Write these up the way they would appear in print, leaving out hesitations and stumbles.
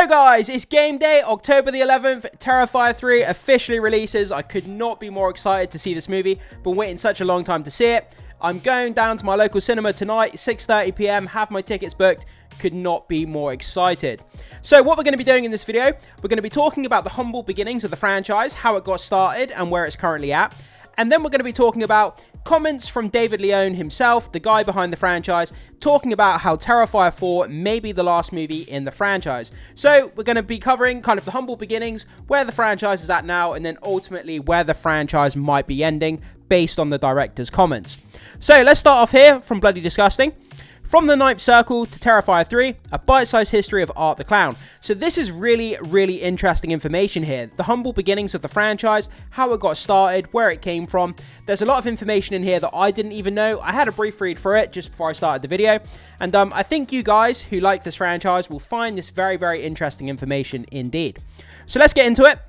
So guys, it's game day, October the 11th, Terrifier 3 officially releases. I could not be more excited to see this movie, been waiting such a long time to see it. I'm going down to my local cinema tonight, 6:30 p.m, have my tickets booked, could not be more excited. So what we're going to be doing in this video, we're going to be talking about the humble beginnings of the franchise, how it got started and where it's currently at. And then we're going to be talking about comments from David Leone himself, the guy behind the franchise, talking about how Terrifier 4 may be the last movie in the franchise. So we're going to be covering kind of the humble beginnings, where the franchise is at now, and then ultimately where the franchise might be ending based on the director's comments. So let's start off here from Bloody Disgusting. From the Ninth Circle to Terrifier 3, a bite-sized history of Art the Clown. So this is really interesting information here. The humble beginnings of the franchise, how it got started, where it came from. There's a lot of information in here that I didn't even know. I had a brief read for it just before I started the video. And I think you guys who like this franchise will find this very interesting information indeed. So let's get into it.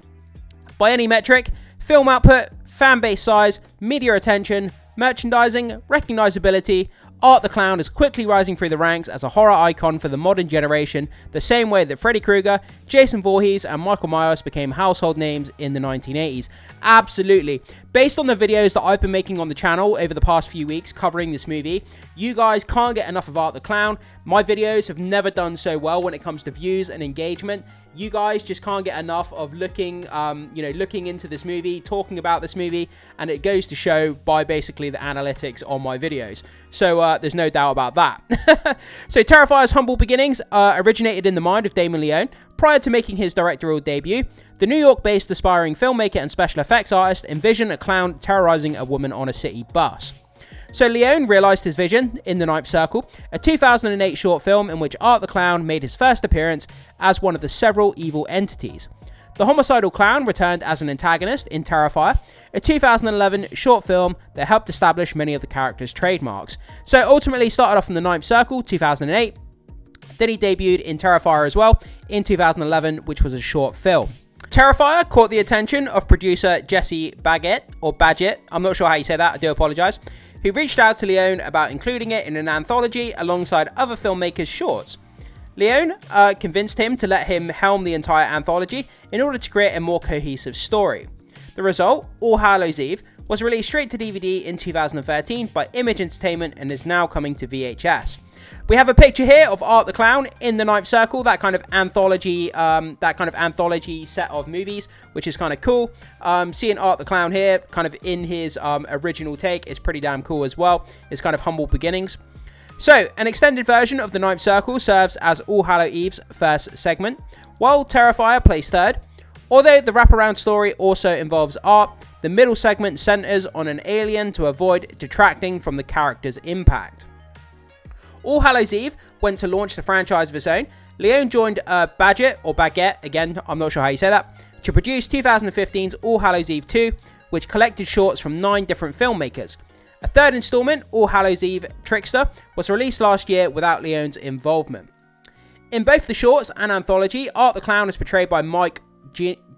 By any metric, film output, fan base size, media attention, merchandising, recognizability, Art the Clown is quickly rising through the ranks as a horror icon for the modern generation, the same way that Freddy Krueger, Jason Voorhees, and Michael Myers became household names in the 1980s. Absolutely. Based on the videos that I've been making on the channel over the past few weeks covering this movie, you guys can't get enough of Art the Clown. My videos have never done so well when it comes to views and engagement. You guys just can't get enough of looking into this movie, talking about this movie, and it goes to show by basically the analytics on my videos. So there's no doubt about that. So Terrifier's humble beginnings originated in the mind of Damon Leone. Prior to making his directorial debut, the New York-based aspiring filmmaker and special effects artist envisioned a clown terrorizing a woman on a city bus. So Leone realised his vision in The Ninth Circle, a 2008 short film in which Art the Clown made his first appearance as one of the several evil entities. The homicidal clown returned as an antagonist in Terrifier, a 2011 short film that helped establish many of the character's trademarks. So ultimately started off in The Ninth Circle, 2008, then he debuted in Terrifier as well in 2011, which was a short film. Terrifier caught the attention of producer Jesse Badgett, I'm not sure how you say that, I do apologise, who reached out to Leone about including it in an anthology alongside other filmmakers' shorts. Leone convinced him to let him helm the entire anthology in order to create a more cohesive story. The result, All Hallows Eve, was released straight to DVD in 2013 by Image Entertainment and is now coming to VHS. We have a picture here of Art the Clown in the Ninth Circle, that kind of anthology set of movies, which is kind of cool. Seeing Art the Clown here, kind of in his original take, is pretty damn cool as well. It's kind of humble beginnings. So, an extended version of the Ninth Circle serves as All Hallows Eve's first segment, while Terrifier plays third. Although the wraparound story also involves art, the middle segment centers on an alien to avoid detracting from the character's impact. All Hallows Eve went to launch the franchise of its own. Leone joined Baguette, again, I'm not sure how you say that, to produce 2015's All Hallows Eve 2, which collected shorts from 9 different filmmakers. A third installment, All Hallows Eve Trickster, was released last year without Leone's involvement. In both the shorts and anthology, Art the Clown is portrayed by Mike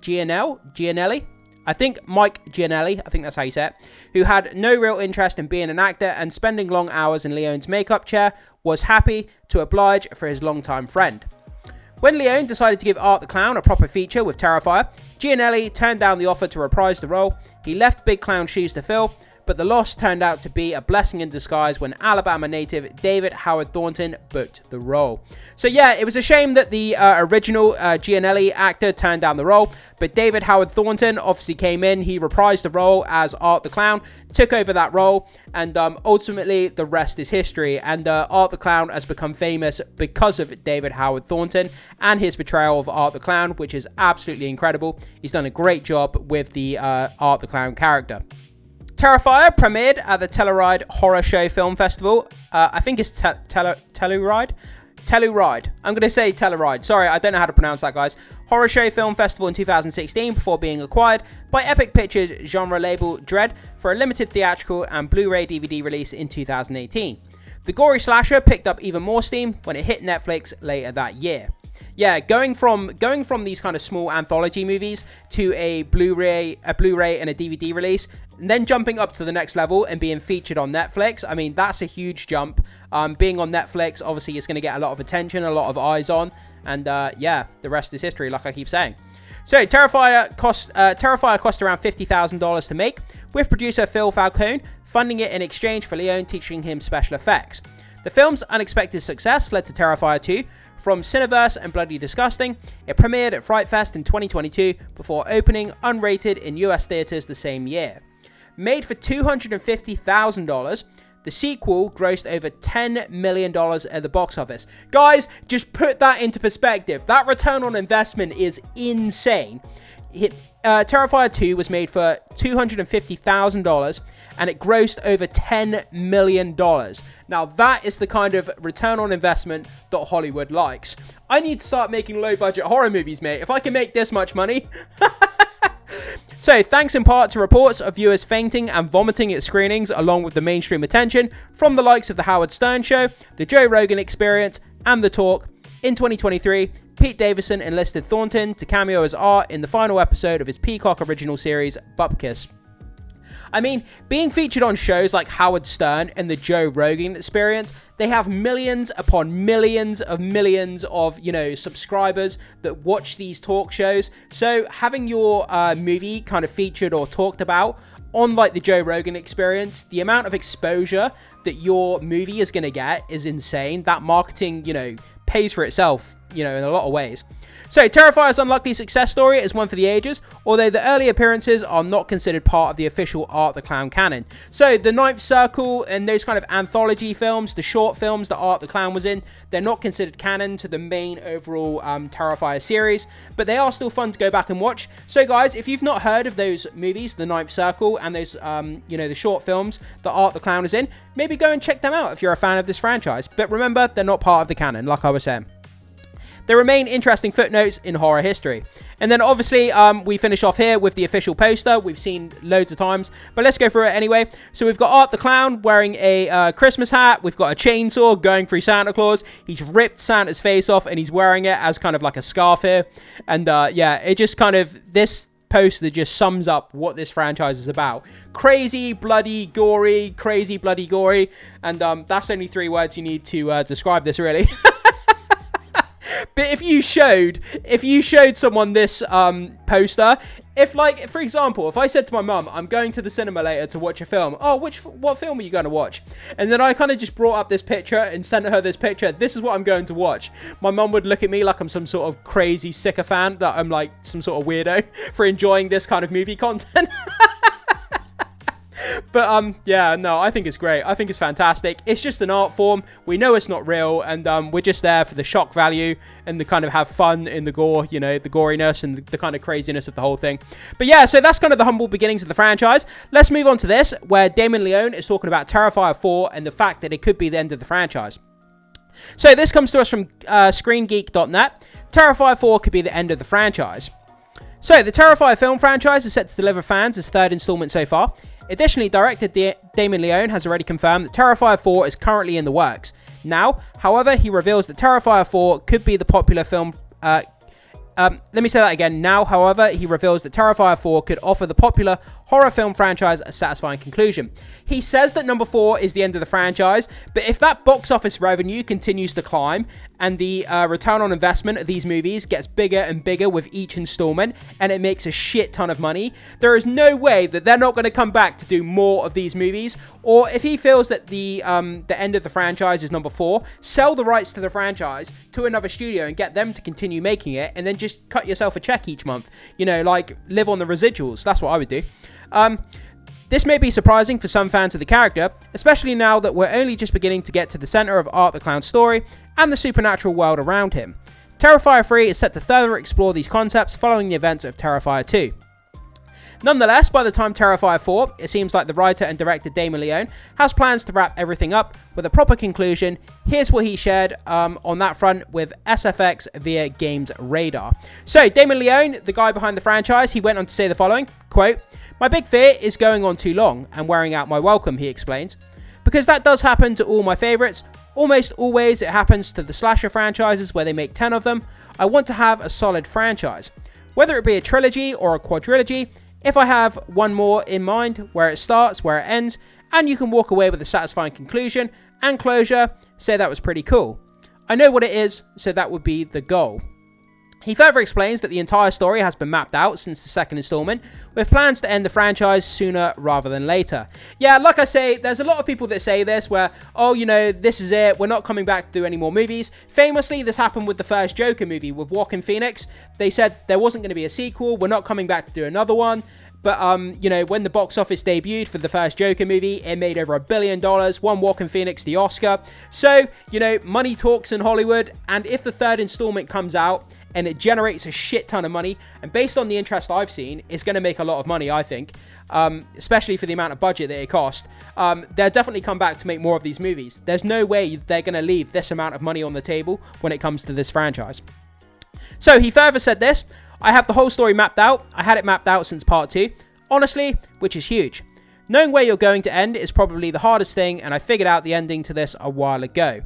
Gianelli, I think that's how you say it, who had no real interest in being an actor and spending long hours in Leone's makeup chair, was happy to oblige for his longtime friend. When Leone decided to give Art the Clown a proper feature with Terrifier, Gianelli turned down the offer to reprise the role. He left big clown shoes to fill, but the loss turned out to be a blessing in disguise when Alabama native David Howard Thornton booked the role. So yeah, it was a shame that the original Gianelli actor turned down the role, but David Howard Thornton obviously came in, he reprised the role as Art the Clown, took over that role, and ultimately the rest is history, and Art the Clown has become famous because of David Howard Thornton and his portrayal of Art the Clown, which is absolutely incredible. He's done a great job with the Art the Clown character. Terrifier premiered at the Telluride Horror Show Film Festival. I think it's Telluride. I'm going to say Telluride. Sorry, I don't know how to pronounce that, guys. Horror Show Film Festival in 2016 before being acquired by Epic Pictures genre label Dread for a limited theatrical and Blu-ray DVD release in 2018. The gory slasher picked up even more steam when it hit Netflix later that year. Yeah, going from these kind of small anthology movies to a Blu-ray and a DVD release, and then jumping up to the next level and being featured on Netflix, I mean, that's a huge jump. Being on Netflix, obviously, is going to get a lot of attention, a lot of eyes on. And yeah, the rest is history, like I keep saying. So Terrifier cost around $50,000 to make, with producer Phil Falcone funding it in exchange for Leone teaching him special effects. The film's unexpected success led to Terrifier 2, from Cineverse and Bloody Disgusting. It premiered at Fright Fest in 2022 before opening unrated in US theaters the same year. Made for $250,000, the sequel grossed over $10 million at the box office. Guys, just put that into perspective. That return on investment is insane. Terrifier 2 was made for $250,000 and it grossed over $10 million. Now that is the kind of return on investment that Hollywood likes. I need to start making low budget horror movies, mate. If I can make this much money. So, thanks in part to reports of viewers fainting and vomiting at screenings, along with the mainstream attention from the likes of The Howard Stern Show, The Joe Rogan Experience, and The Talk, in 2023, Pete Davidson enlisted Thornton to cameo as Art in the final episode of his Peacock original series, Bupkis. I mean, being featured on shows like Howard Stern and The Joe Rogan Experience, they have millions upon millions of, subscribers that watch these talk shows. So having your movie kind of featured or talked about on like The Joe Rogan Experience, the amount of exposure that your movie is going to get is insane. That marketing, pays for itself, in a lot of ways. So, Terrifier's unlikely success story is one for the ages, although the early appearances are not considered part of the official Art the Clown canon. So, the Ninth Circle and those kind of anthology films, the short films that Art the Clown was in, they're not considered canon to the main overall Terrifier series, but they are still fun to go back and watch. So, guys, if you've not heard of those movies, the Ninth Circle, and those, the short films that Art the Clown is in, maybe go and check them out if you're a fan of this franchise. But remember, they're not part of the canon, like I was saying. There remain interesting footnotes in horror history. And then obviously we finish off here with the official poster. We've seen loads of times, but let's go through it anyway. So we've got Art the Clown wearing a Christmas hat. We've got a chainsaw going through Santa Claus. He's ripped Santa's face off and he's wearing it as kind of like a scarf here. And yeah, it just kind of, this poster just sums up what this franchise is about. Crazy, bloody, gory, crazy, bloody, gory. And that's only 3 words you need to describe this, really. But if you showed someone this poster, if like, for example, if I said to my mum, I'm going to the cinema later to watch a film. Oh, what film are you going to watch? And then I kind of just brought up this picture and sent her this picture. This is what I'm going to watch. My mum would look at me like I'm some sort of crazy sycophant, that I'm like some sort of weirdo for enjoying this kind of movie content. But yeah, no, I think it's great. I think it's fantastic. It's just an art form. We know it's not real, and we're just there for the shock value and the kind of have fun in the gore, the goriness and the kind of craziness of the whole thing. But yeah, so that's kind of the humble beginnings of the franchise. Let's move on to this, where Damon Leone is talking about Terrifier 4 and the fact that it could be the end of the franchise. So this comes to us from ScreenGeek.net. Terrifier 4 could be the end of the franchise. So the Terrifier film franchise is set to deliver fans its 3rd installment so far. Additionally, director Damon Leone has already confirmed that Terrifier 4 is currently in the works. Now, however, he reveals that Terrifier 4 could be the popular film... let me say that again. Now, however, he reveals that Terrifier 4 could offer the popular horror film franchise a satisfying conclusion. He says that number 4 is the end of the franchise, but if that box office revenue continues to climb and the return on investment of these movies gets bigger and bigger with each installment and it makes a shit ton of money, there is no way that they're not going to come back to do more of these movies. Or if he feels that the end of the franchise is number 4, sell the rights to the franchise to another studio and get them to continue making it, and then just cut yourself a check each month. Like live on the residuals. That's what I would do. This may be surprising for some fans of the character, especially now that we're only just beginning to get to the center of Art the Clown's story and the supernatural world around him. Terrifier 3 is set to further explore these concepts following the events of Terrifier 2. Nonetheless, by the time Terrifier 4, it seems like the writer and director Damon Leone has plans to wrap everything up with a proper conclusion. Here's what he shared on that front with SFX via Games Radar. So, Damon Leone, the guy behind the franchise, he went on to say the following, quote, "My big fear is going on too long and wearing out my welcome," he explains. "Because that does happen to all my favourites. Almost always it happens to the slasher franchises where they make 10 of them. I want to have a solid franchise. Whether it be a trilogy or a quadrilogy, if I have one more in mind, where it starts, where it ends, and you can walk away with a satisfying conclusion and closure, say that was pretty cool. I know what it is, so that would be the goal. He further explains that the entire story has been mapped out since the second installment, with plans to end the franchise sooner rather than later. Yeah, like I say, there's a lot of people that say this where, oh, you know, this is it, we're not coming back to do any more movies. Famously, this happened with the first Joker movie with Joaquin Phoenix. They said there wasn't going to be a sequel, we're not coming back to do another one. But, you know, when the box office debuted for the first Joker movie, it made over $1 billion, won Joaquin Phoenix the Oscar. So, you know, money talks in Hollywood, and if the third installment comes out and it generates a shit ton of money, and based on the interest I've seen, it's going to make a lot of money, I think, especially for the amount of budget that it cost. They'll definitely come back to make more of these movies. There's no way they're going to leave this amount of money on the table when it comes to this franchise. So he further said this: I have the whole story mapped out. I had it mapped out since part 2. Honestly, which is huge. Knowing where you're going to end is probably the hardest thing, and I figured out the ending to this a while ago.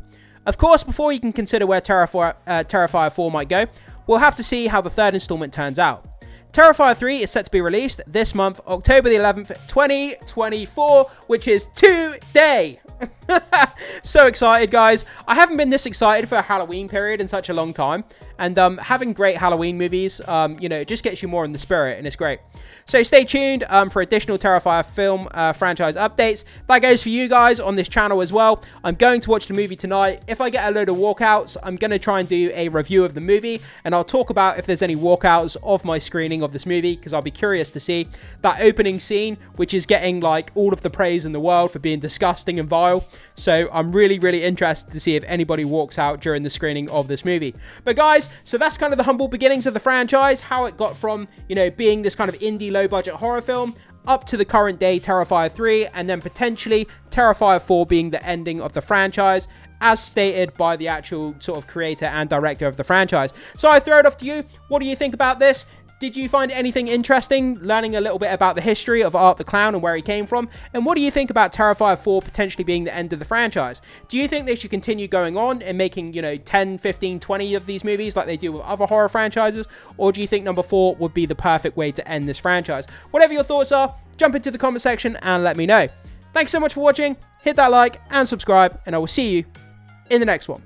Of course, before you can consider where Terrifier 4 might go, we'll have to see how the third installment turns out. Terrifier 3 is set to be released this month, October the 11th, 2024, which is today. So excited, guys. I haven't been this excited for a Halloween period in such a long time. And having great Halloween movies, you know, it just gets you more in the spirit, and it's great. So stay tuned for additional Terrifier film franchise updates. That goes for you guys on this channel as well. I'm going to watch the movie tonight. If I get a load of walkouts, I'm going to try and do a review of the movie, and I'll talk about if there's any walkouts of my screening of this movie, because I'll be curious to see that opening scene, which is getting like all of the praise in the world for being disgusting and vile. So I'm really, really interested to see if anybody walks out during the screening of this movie. But guys, so that's kind of the humble beginnings of the franchise, how it got from, you know, being this kind of indie low-budget horror film up to the current day Terrifier 3, and then potentially Terrifier 4 being the ending of the franchise, as stated by the actual sort of creator and director of the franchise. So I throw it off to you. What do you think about this? Did you find anything interesting, learning a little bit about the history of Art the Clown and where he came from? And what do you think about Terrifier 4 potentially being the end of the franchise? Do you think they should continue going on and making, you know, 10, 15, 20 of these movies like they do with other horror franchises? Or do you think number 4 would be the perfect way to end this franchise? Whatever your thoughts are, jump into the comment section and let me know. Thanks so much for watching. Hit that like and subscribe, and I will see you in the next one.